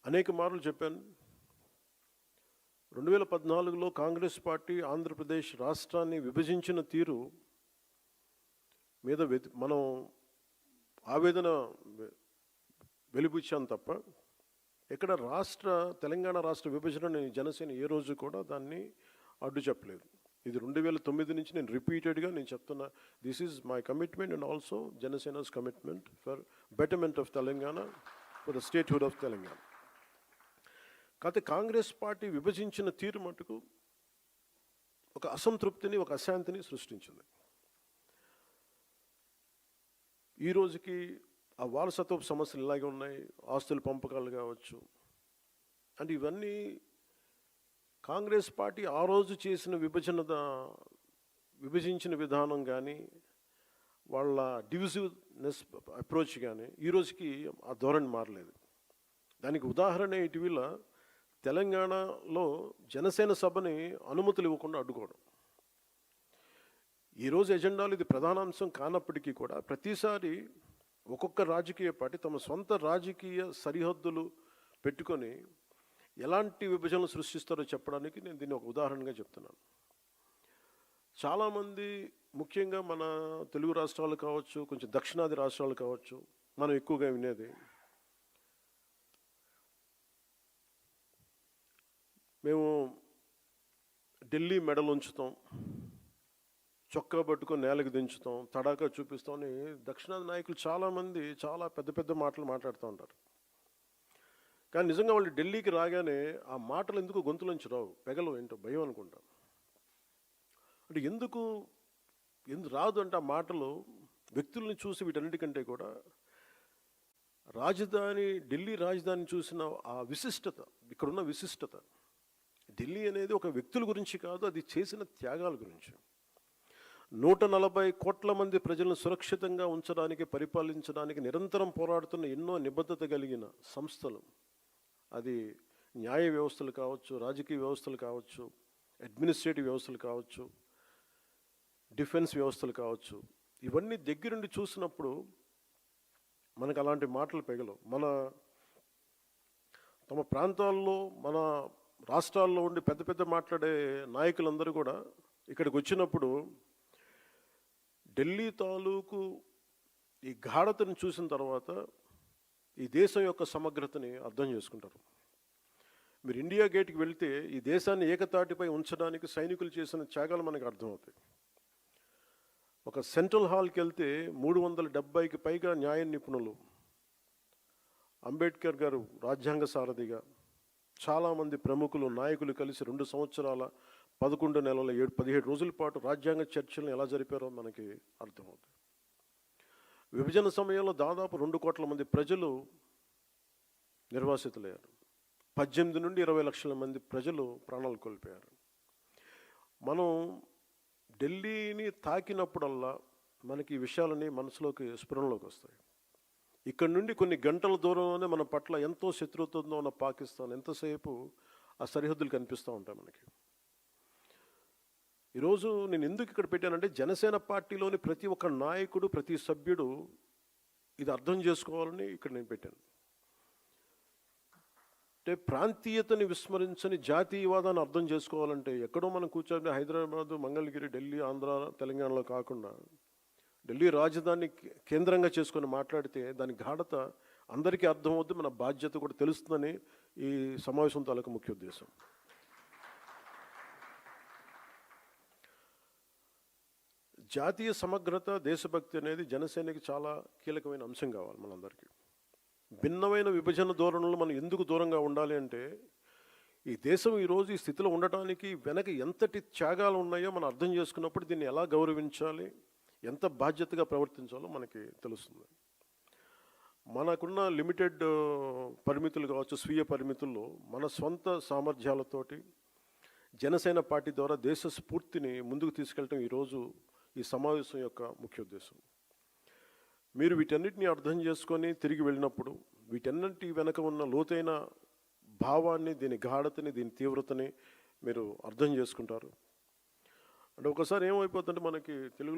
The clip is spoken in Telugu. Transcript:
అనేక మార్లు చెప్పాను. 2014లో కాంగ్రెస్ పార్టీ ఆంధ్రప్రదేశ్ రాష్ట్రాన్ని విభజించిన తీరు మీద మనం ఆవేదన వెలిబుచ్చాం తప్ప ఇక్కడ తెలంగాణ రాష్ట్ర విభజనని జనసేన ఏ రోజు కూడా దాన్ని అడ్డు చెప్పలేదు. ఇది 2009 నుంచి నేను రిపీటెడ్గా చెప్తున్నా. This is my commitment and also Janasena's commitment for betterment of Telangana, for the statehood of Telangana. కాకపోతే కాంగ్రెస్ పార్టీ విభజించిన తీరు మటుకు ఒక అసంతృప్తిని, ఒక అశాంతిని సృష్టించింది. ఈ రోజుకి ఆ వారసత్వపు సమస్యలు ఇలాగే ఉన్నాయి. ఆస్తుల పంపకాలు కావచ్చు, అంటే ఇవన్నీ కాంగ్రెస్ పార్టీ ఆ రోజు చేసిన విభజించిన విధానం కానీ, వాళ్ళ డివిజివ్నెస్ అప్రోచ్ కానీ ఈ రోజుకి ఆ ధోరణి మారలేదు. దానికి ఉదాహరణ ఇటీవల తెలంగాణలో జనసేన సభని అనుమతులు ఇవ్వకుండా అడ్డుకోవడం. ఈరోజు ఎజెండాలు ఇది ప్రధానాంశం కానప్పటికీ కూడా ప్రతిసారి ఒక్కొక్క రాజకీయ పార్టీ తమ సొంత రాజకీయ సరిహద్దులు పెట్టుకొని ఎలాంటి విభజనలు సృష్టిస్తారో చెప్పడానికి నేను దీన్ని ఒక ఉదాహరణగా చెప్తున్నాను. చాలామంది ముఖ్యంగా మన తెలుగు రాష్ట్రాలు కావచ్చు, కొంచెం దక్షిణాది రాష్ట్రాలు కావచ్చు, మనం ఎక్కువగా వినేది మేము ఢిల్లీ మెడలు ఉంచుతాం, చొక్కా పట్టుకొని నేలకు దించుతాం, తడాకా చూపిస్తాం అని దక్షిణాది నాయకులు చాలామంది చాలా పెద్ద పెద్ద మాటలు మాట్లాడుతూ ఉంటారు. కానీ నిజంగా వాళ్ళు ఢిల్లీకి రాగానే ఆ మాటలు ఎందుకు గొంతులోంచి రావు, పెగలు ఏంటో భయం అనుకుంటాం. అంటే ఎందుకు రాదు అంటే ఆ మాటలు వ్యక్తుల్ని చూసి వీటన్నిటికంటే కూడా ఢిల్లీ రాజధాని చూసిన ఆ విశిష్టత, ఇక్కడున్న విశిష్టత, ఢిల్లీ అనేది ఒక వ్యక్తుల గురించి కాదు, అది చేసిన త్యాగాల గురించి. 140 కోట్ల మంది ప్రజలను సురక్షితంగా ఉంచడానికి, పరిపాలించడానికి నిరంతరం పోరాడుతున్న ఎన్నో నిబద్ధత కలిగిన సంస్థలు, అది న్యాయ వ్యవస్థలు కావచ్చు, రాజకీయ వ్యవస్థలు కావచ్చు, అడ్మినిస్ట్రేటివ్ వ్యవస్థలు కావచ్చు, డిఫెన్స్ వ్యవస్థలు కావచ్చు, ఇవన్నీ దగ్గరుండి చూసినప్పుడు మనకు అలాంటి మాటలు పెగలవు. తమ ప్రాంతాల్లో, మన రాష్ట్రాల్లో ఉండి పెద్ద పెద్ద మాట్లాడే నాయకులందరూ కూడా ఇక్కడికి వచ్చినప్పుడు ఢిల్లీ తాలూకు ఈ గాఢతను చూసిన తర్వాత ఈ దేశం యొక్క సమగ్రతని అర్థం చేసుకుంటారు. మీరు ఇండియా గేట్కి వెళ్తే ఈ దేశాన్ని ఏకతాటిపై ఉంచడానికి సైనికులు చేసిన త్యాగాలు మనకు అర్థమవుతాయి. ఒక సెంట్రల్ హాల్కి వెళ్తే 370కి పైగా న్యాయ నిపుణులు, అంబేద్కర్ గారు రాజ్యాంగ సారథిగా, చాలామంది ప్రముఖులు, నాయకులు కలిసి 2 సంవత్సరాల 11 నెలల 17 రోజుల పాటు రాజ్యాంగ చర్చలను ఎలా జరిపారో మనకి అర్థమవుతుంది. విభజన సమయంలో దాదాపు 2 కోట్ల మంది ప్రజలు నిర్వాసితులయ్యారు. 18 నుండి 20 లక్షల మంది ప్రజలు ప్రాణాలు కోల్పోయారు. మనం ఢిల్లీని తాకినప్పుడల్లా మనకి ఈ విషయాలని మనసులోకి, స్ఫురణలోకి వస్తాయి. ఇక్కడ నుండి కొన్ని గంటల దూరంలోనే మన పట్ల ఎంతో శత్రుత్వంతో ఉన్న పాకిస్తాన్ ఎంతసేపు ఆ సరిహద్దులు కనిపిస్తూ ఉంటాయి మనకి. ఈరోజు నేను ఎందుకు ఇక్కడ పెట్టానంటే, జనసేన పార్టీలోని ప్రతి ఒక్క నాయకుడు, ప్రతి సభ్యుడు ఇది అర్థం చేసుకోవాలని ఇక్కడ నేను పెట్టాను. అంటే ప్రాంతీయతని విస్మరించని జాతీయవాదాన్ని అర్థం చేసుకోవాలంటే ఎక్కడో మనం కూర్చొని హైదరాబాదు, మంగళగిరి, ఢిల్లీ, ఆంధ్ర, తెలంగాణలో కాకుండా ఢిల్లీ రాజధాని కేంద్రంగా చేసుకొని మాట్లాడితే దాని గాఢత అందరికీ అర్థమవుతుంది, మన బాధ్యత కూడా తెలుస్తుందని ఈ సమావేశం తాలూకు ముఖ్య ఉద్దేశం. జాతీయ సమగ్రత, దేశభక్తి అనేది జనసేనకి చాలా కీలకమైన అంశం కావాలి మనందరికీ. భిన్నమైన విభజన ధోరణులు మనం ఎందుకు దూరంగా ఉండాలి అంటే, ఈ దేశం ఈరోజు ఈ స్థితిలో ఉండటానికి వెనక ఎంతటి త్యాగాలు ఉన్నాయో మనం అర్థం చేసుకున్నప్పుడు దీన్ని ఎలా గౌరవించాలి, ఎంత బాధ్యతగా ప్రవర్తించాలో మనకి తెలుస్తుంది. మనకున్న లిమిటెడ్ పరిమితులు కావచ్చు, స్వీయ పరిమితుల్లో మన సొంత సామర్థ్యాలతోటి జనసేన పార్టీ ద్వారా దేశ స్ఫూర్తిని ముందుకు తీసుకెళ్ళటం ఈరోజు ఈ సమావేశం యొక్క ముఖ్య ఉద్దేశం. మీరు వీటన్నిటిని అర్థం చేసుకొని తిరిగి వెళ్ళినప్పుడు వీటన్నిటి వెనక ఉన్న లోతైన భావాన్ని, దీని గాఢతని, దీని తీవ్రతని మీరు అర్థం చేసుకుంటారు. అంటే ఒకసారి ఏమైపోతుందంటే మనకి తెలుగు